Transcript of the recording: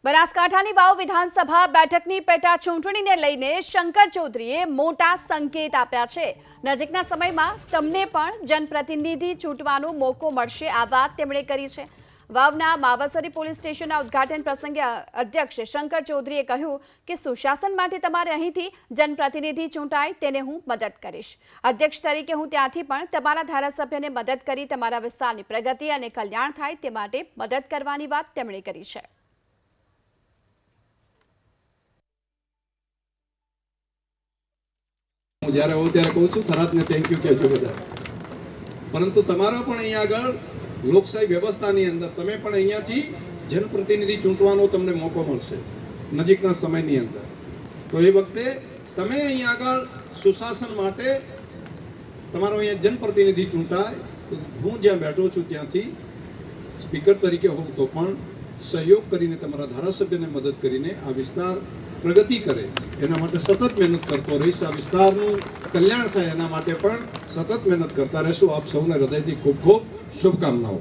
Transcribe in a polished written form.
બનાસકાંઠાની વાવ વિધાનસભા બેઠકની પેટા ચૂંટણીને લઈને શંકર ચૌધરીએ મોટા સંકેત આપ્યા છે। નજીકના સમયમાં તમને પણ જનપ્રતિનિધિ ચૂંટવાનો મોકો મળશે, આ વાત તેમણે કરી છે। વાવના માવસરી પોલીસ સ્ટેશનના ઉદ્ઘાટન પ્રસંગે અધ્યક્ષ શંકર ચૌધરીએ કહ્યું કે સુશાસન માટે તમારે અહીંથી જનપ્રતિનિધિ ચૂંટાય તેને હું મદદ કરીશ। અધ્યક્ષ તરીકે હું ત્યાંથી પણ તમારા ધારાસભ્યને મદદ કરી તમારા વિસ્તારની પ્રગતિ અને કલ્યાણ થાય તે માટે મદદ કરવાની વાત તેમણે કરી છે। હું જ્યારે હોઉં ત્યારે કહું છું થરાદને થેન્ક યુ કહેજો બધા, પરંતુ તમારા પણ અહીંયા આગળ લોકશાહી વ્યવસ્થાની અંદર તમે પણ અહીંયાથી જનપ્રતિનિધિ ચૂંટવાનો તમને મોકો મળશે નજીકના સમયની અંદર। તો એ વખતે તમે અહીંયા આગળ સુશાસન માટે તમારો અહીંયા જનપ્રતિનિધિ ચૂંટાય તો હું જ્યાં બેઠો છું ત્યાંથી સ્પીકર તરીકે હોઉં તો પણ સહયોગ કરીને તમારા ધારાસભ્યને મદદ કરીને આ વિસ્તાર પ્રગતિ કરે એના માટે સતત મહેનત કરતો રહીશ। આ વિસ્તારનું કલ્યાણ થાય એના માટે પણ સતત મહેનત કરતા રહેશું। આપ સૌને હૃદયથી ખૂબ ખૂબ શુભકામનાઓ।